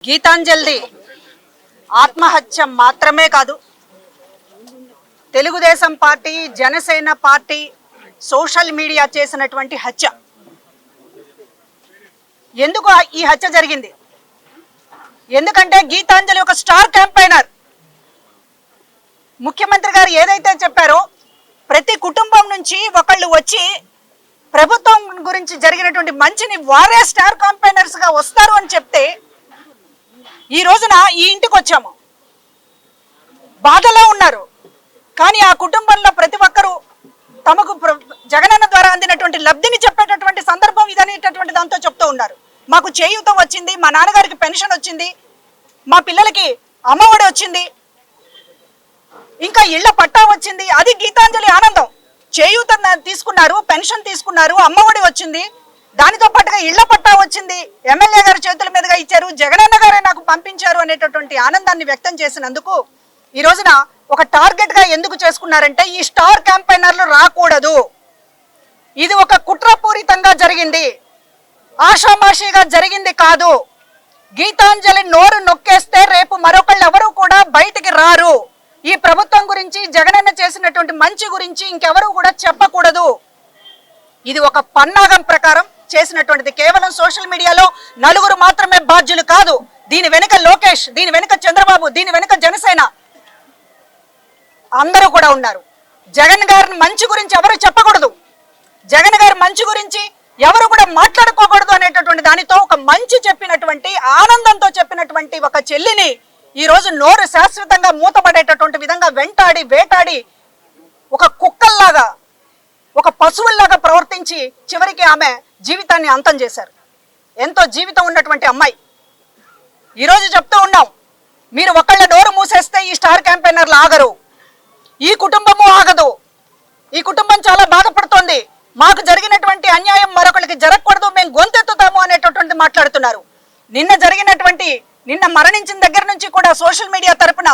గీతాంజలిది ఆత్మహత్య మాత్రమే కాదు, Telugu Desam party, Janasena party social media చేసినటువంటి హత్య. ఎందుకు ఈ హత్య జరిగింది? ఎందుకంటే గీతాంజలి ఒక స్టార్ క్యాంపెయినర్. ముఖ్యమంత్రి గారు ఏదైతే చెప్పారో, ప్రతి కుటుంబం నుంచి ఒకళ్ళు వచ్చి ప్రభుత్వం గురించి జరిగినటువంటి మంచిని వారే స్టార్ క్యాంపెయినర్స్ గా వస్తారు అని చెప్తే, ఈ రోజున ఈ ఇంటికి వచ్చాము. బాధలో ఉన్నారు, కానీ ఆ కుటుంబంలో ప్రతి ఒక్కరూ తమకు జగనన్న ద్వారా అందినటువంటి లబ్ధిని చెప్పేటటువంటి సందర్భం ఇదనేటటువంటి దాంతో చెప్తూ ఉన్నారు. మాకు చేయూత వచ్చింది, మా నాన్నగారికి పెన్షన్ వచ్చింది, మా పిల్లలకి అమ్మఒడి వచ్చింది, ఇంకా ఇళ్ల పట్టా వచ్చింది. అది గీతాంజలి ఆనందం. చేయూత తీసుకున్నారు, పెన్షన్ తీసుకున్నారు, అమ్మఒడి వచ్చింది, దానితో పాటుగా ఇళ్ల పట్టా వచ్చింది, ఎమ్మెల్యే గారి చేతుల మీదుగా ఇచ్చారు, జగనన్న గారే నాకు పంపించారు అనేటటువంటి ఆనందాన్ని వ్యక్తం చేసినందుకు ఈ రోజున ఒక టార్గెట్ గా ఎందుకు చేసుకున్నారంటే, ఈ స్టార్ క్యాంపెయినర్లు రాకూడదు, ఇది ఒక కుట్రపూరితంగా జరిగింది, ఆషామాషిగా జరిగింది కాదు. గీతాంజలి నోరు నొక్కేస్తే రేపు మరొకళ్ళు ఎవరు కూడా బయటికి రారు. ఈ ప్రభుత్వం గురించి, జగనన్న చేసినటువంటి మంచి గురించి ఇంకెవరు కూడా చెప్పకూడదు. ఇది ఒక పన్నాగం ప్రకారం చేసినటువంటిది. కేవలం సోషల్ మీడియాలో నలుగురు మాత్రమే బాధ్యులు కాదు. దీని వెనుక లోకేష్, దీని వెనుక చంద్రబాబు, దీని వెనుక జనసేన అందరూ కూడా ఉన్నారు. జగన్ గారి మంచి గురించి ఎవరు చెప్పకూడదు, జగన్ గారి మంచి గురించి ఎవరు కూడా మాట్లాడుకోకూడదు అనేటటువంటి దానితో ఒక మంచి చెప్పినటువంటి, ఆనందంతో చెప్పినటువంటి ఒక చెల్లిని ఈ రోజు నోరు శాశ్వతంగా మూతపడేటటువంటి విధంగా వెంటాడి వేటాడి ఒక కుక్కల్లాగా, ఒక పశువుల్లాగా ప్రవర్తించి చివరికి ఆమె జీవితాన్ని అంతం చేశారు. ఎంతో జీవితం ఉన్నటువంటి అమ్మాయి. ఈరోజు చెప్తూ ఉన్నాం, మీరు ఒకళ్ళ నోరు మూసేస్తే ఈ స్టార్ క్యాంపెయినర్లు ఆగరు, ఈ కుటుంబము ఆగదు, ఈ కుటుంబం చాలా బాధపడుతోంది, మాకు జరిగినటువంటి అన్యాయం మరొకరికి జరగకూడదు, మేము గొంతెత్తుతాము అనేటటువంటి మాట్లాడుతున్నారు. నిన్న మరణించిన దగ్గర నుంచి కూడా సోషల్ మీడియా తరపున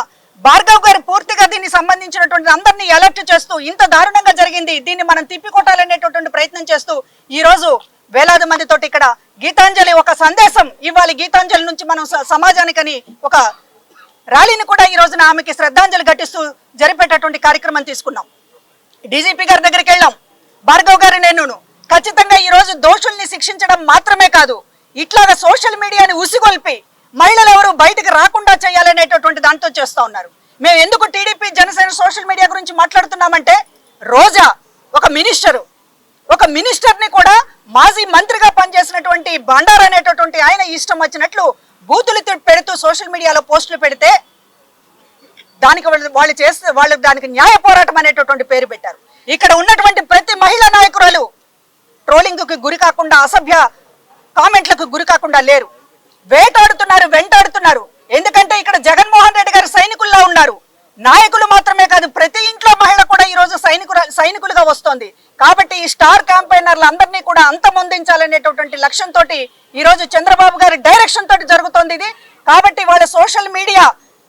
భార్గవ్ గారు పూర్తిగా దీనికి సంబంధించినటువంటి అందరినీ అలర్ట్ చేస్తూ, ఇంత దారుణంగా జరిగింది, దీన్ని మనం తిప్పికొట్టాలనేటటువంటి ప్రయత్నం చేస్తూ ఈ రోజు వేలాది మందితోటి ఇక్కడ గీతాంజలి ఒక సందేశం ఇవ్వాలి, గీతాంజలి నుంచి మనం సమాజానికని ఒక ర్యాలీని కూడా ఈ రోజున ఆమెకి శ్రద్ధాంజలి ఘటిస్తూ జరిపేటటువంటి కార్యక్రమం తీసుకున్నాం. డీజీపీ గారి దగ్గరికి వెళ్ళాం, భార్గవ్ గారు నేను ఖచ్చితంగా ఈ రోజు దోషుల్ని శిక్షించడం మాత్రమే కాదు, ఇట్లాగా సోషల్ మీడియాని ఉసిగొల్పి మహిళలు ఎవరు బయటకు రాకుండా చేయాలనేటటువంటి దాంతో చేస్తూ ఉన్నారు. మేము ఎందుకు టీడీపీ, జనసేన సోషల్ మీడియా గురించి మాట్లాడుతున్నామంటే, రోజా ఒక మినిస్టర్ని కూడా మాజీ మంత్రిగా పనిచేసినటువంటి బండారు అనేటటువంటి ఆయన ఇష్టం వచ్చినట్లు బూతులు పెడుతూ సోషల్ మీడియాలో పోస్టులు పెడితే దానికి వాళ్ళు దానికి న్యాయ పోరాటం అనేటటువంటి పేరు పెట్టారు. ఇక్కడ ఉన్నటువంటి ప్రతి మహిళా నాయకురాలు ట్రోలింగ్కి గురి కాకుండా, అసభ్య కామెంట్లకు గురి కాకుండా లేరు, వెంటాడుతున్నారు. ఎందుకంటే ఇక్కడ జగన్మోహన్ రెడ్డి గారు సైనికుల్లా ఉన్నారు. నాయకులు మాత్రమే కాదు, ప్రతి ఇంట్లో మహిళ కూడా ఈ రోజు సైనికులుగా వస్తోంది. కాబట్టి ఈ స్టార్ క్యాంపెయినర్లు అందరినీ కూడా అంతమొందించాలనేటటువంటి లక్ష్యంతో ఈ రోజు చంద్రబాబు గారి డైరెక్షన్ తోటి జరుగుతోంది ఇది. కాబట్టి వాళ్ళ సోషల్ మీడియా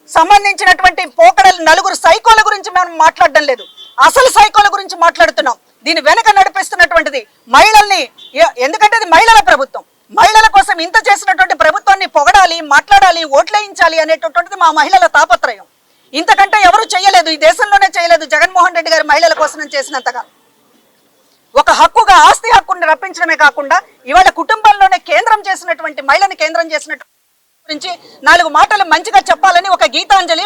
సంబంధించినటువంటి పోకడలు, నలుగురు సైకోల గురించి మనం మాట్లాడడం లేదు, అసలు సైకోల గురించి మాట్లాడుతున్నాం. దీని వెనక నడిపిస్తున్నటువంటిది మహిళల్ని, ఎందుకంటే ఇది మహిళల ప్రభుత్వం, మహిళల కోసం ఇంత చేసినటువంటి ప్రభుత్వాన్ని పొగడాలి, మాట్లాడాలి, ఓట్లేయించాలి అనేటటువంటిది మా మహిళల తాపత్రయం. ఇంతకంటే ఎవరు చేయలేదు, ఈ దేశంలోనే చేయలేదు జగన్మోహన్ రెడ్డి గారు మహిళల కోసం చేసినంతగా. ఒక హక్కుగా ఆస్తి హక్కుని రప్పించడమే కాకుండా ఇవాళ కుటుంబంలోనే కేంద్రం చేసినటువంటి, మహిళని కేంద్రం చేసినటువంటి గురించి 4 మాటలు మంచిగా చెప్పాలని ఒక గీతాంజలి,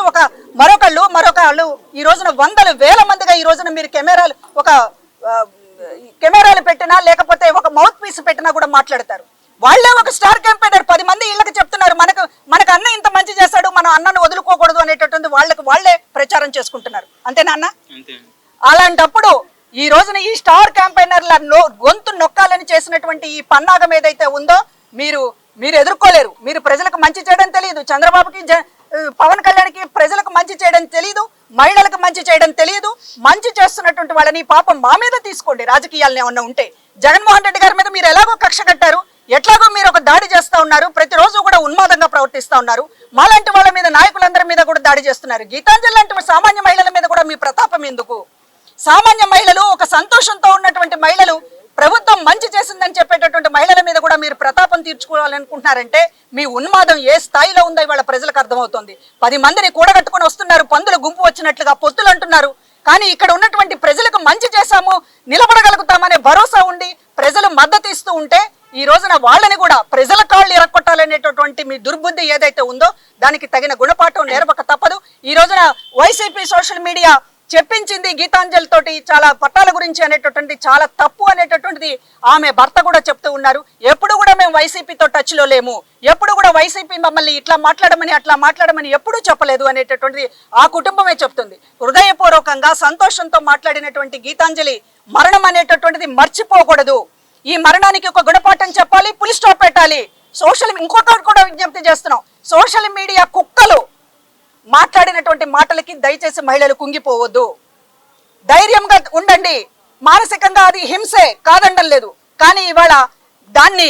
మరొకళ్ళు ఈ రోజున వందల వేల మందిగా ఈ రోజున మీరు కెమెరాలు పెట్టినా లేకపోతే ఒక మౌత్ పీస్ పెట్టినా కూడా మాట్లాడతారు. వాళ్ళే ఒక స్టార్ క్యాంపెయినర్, 10 మంది ఇళ్ళకి చెప్తున్నారు, మనకు అన్న ఇంత మంచి చేశాడు, మనం అన్నను వదులుకోకూడదు అనేటటువంటి వాళ్ళే ప్రచారం చేసుకుంటున్నారు. అంతేనా అన్న? అలాంటప్పుడు ఈ రోజున ఈ స్టార్ క్యాంపెయినర్ల గొంతు నొక్కాలని చేసినటువంటి ఈ పన్నాగం ఏదైతే ఉందో మీరు ఎదుర్కోలేరు. మీరు ప్రజలకు మంచి చేయడం తెలియదు, చంద్రబాబుకి, పవన్ కళ్యాణ్కి ప్రజలకు మంచి చేయడం తెలియదు, మహిళలకు మంచి చేయడం తెలియదు. మంచి చేస్తున్నటువంటి వాళ్ళని పాపం మా మీద తీసుకోండి, రాజకీయాలను ఏమన్నా ఉంటే. జగన్మోహన్ రెడ్డి గారి మీద మీరు ఎలాగో కక్ష కట్టారు, ఎట్లాగో మీరు ఒక దాడి చేస్తూ ఉన్నారు, ప్రతిరోజు కూడా ఉన్మాదంగా ప్రవర్తిస్తూ ఉన్నారు. మాలాంటి వాళ్ళ మీద, నాయకులందరి మీద కూడా దాడి చేస్తున్నారు. గీతాంజలి లాంటి సామాన్య మహిళల మీద కూడా మీ ప్రతాపం ఎందుకు? సామాన్య మహిళలు, ఒక సంతోషంతో ఉన్నటువంటి మహిళలు ప్రభుత్వం మంచి చేసిందని చెప్పేటటువంటి మహిళల మీద కూడా మీరు ప్రతాపం తీర్చుకోవాలనుకుంటున్నారంటే మీ ఉన్మాదం ఏ స్థాయిలో ఉందో ఇవాళ ప్రజలకు అర్థమవుతోంది. 10 మందిని కూడగట్టుకుని వస్తున్నారు, పందుల గుంపు వచ్చినట్లుగా పొత్తులు అంటున్నారు. కానీ ఇక్కడ ఉన్నటువంటి ప్రజలకు మంచి చేశాము, నిలబడగలుగుతామనే భరోసా ఉండి ప్రజలు మద్దతు ఇస్తూ ఉంటే ఈ రోజున వాళ్ళని కూడా ప్రజల కాళ్ళు ఎరక్కొట్టాలనేటటువంటి మీ దుర్బుద్ధి ఏదైతే ఉందో దానికి తగిన గుణపాఠం నేర్పక తప్పదు. ఈ రోజున వైసీపీ సోషల్ మీడియా చెప్పించింది గీతాంజలి తోటి చాలా పట్టాల గురించి అనేటటువంటి చాలా తప్పు అనేటటువంటిది ఆమె భర్త కూడా చెప్తూ ఉన్నారు. ఎప్పుడు కూడా మేము వైసీపీతో టచ్ లో లేము, ఎప్పుడు కూడా వైసీపీ మమ్మల్ని ఇట్లా మాట్లాడమని అట్లా మాట్లాడమని ఎప్పుడూ చెప్పలేదు అనేటటువంటిది ఆ కుటుంబమే చెప్తుంది. హృదయపూర్వకంగా సంతోషంతో మాట్లాడినటువంటి గీతాంజలి మరణం అనేటటువంటిది మర్చిపోకూడదు. ఈ మరణానికి ఒక గుణపాఠం చెప్పాలి, పులి స్టాప్ పెట్టాలి. ఇంకొకటి కూడా విజ్ఞప్తి చేస్తున్నాం, సోషల్ మీడియా కుక్కలు మాట్లాడినటువంటి మాటలకి దయచేసి మహిళలు కుంగిపోవద్దు, ధైర్యంగా ఉండండి. మానసికంగా అది హింసే కాదండం లేదు, కానీ ఇవాళ దాన్ని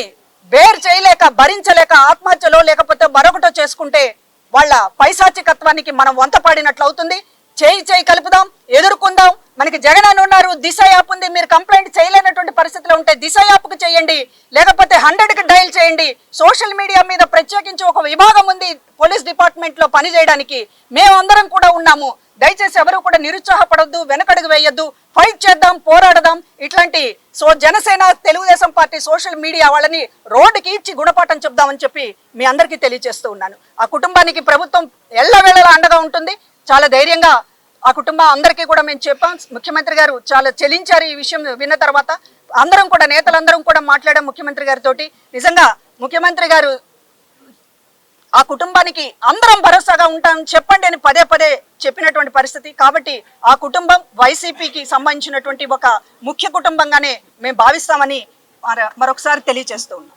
బేర్ చేయలేక భరించలేక ఆత్మహత్యలో లేకపోతే మరొకటో చేసుకుంటే వాళ్ళ పైశాచికత్వానికి మనం వంత పాడినట్లు అవుతుంది. చేయి కలుపుదాం, ఎదుర్కొందాం. మనకి జగన్ అని ఉన్నారు, దిశ యాప్ ఉంది. మీరు కంప్లైంట్ చేయలేనటువంటి పరిస్థితిలో ఉంటే దిశ యాప్కు చేయండి, లేకపోతే 100కి డయల్ చేయండి. సోషల్ మీడియా మీద ప్రత్యేకించి ఒక విభాగం ఉంది పోలీస్ డిపార్ట్మెంట్ లో పనిచేయడానికి. మేమందరం కూడా ఉన్నాము. దయచేసి ఎవరు కూడా నిరుత్సాహపడొద్దు, వెనకడుగు వేయొద్దు, ఫైట్ చేద్దాం, పోరాడదాం. ఇట్లాంటి Janasena Telugu Desam party social media వాళ్ళని రోడ్డుకి ఇచ్చి గుణపాఠం చెప్దామని చెప్పి మీ అందరికీ తెలియజేస్తూ ఉన్నాను. ఆ కుటుంబానికి ప్రభుత్వం ఎల్లవేళలా అండగా ఉంటుంది. చాలా ధైర్యంగా ఆ కుటుంబం అందరికీ కూడా మేము చెప్పాం. ముఖ్యమంత్రి గారు చాలా చెలించారు ఈ విషయం విన్న తర్వాత. అందరం కూడా నేతలందరం కూడా మాట్లాడాం ముఖ్యమంత్రి గారితో. నిజంగా ముఖ్యమంత్రి గారు ఆ కుటుంబానికి అందరం భరోసాగా ఉంటాం చెప్పండి అని పదే చెప్పినటువంటి పరిస్థితి. కాబట్టి ఆ కుటుంబం వైసీపీకి సంబంధించినటువంటి ఒక ముఖ్య కుటుంబంగానే మేము భావిస్తామని మరొకసారి తెలియజేస్తూ ఉన్నాం.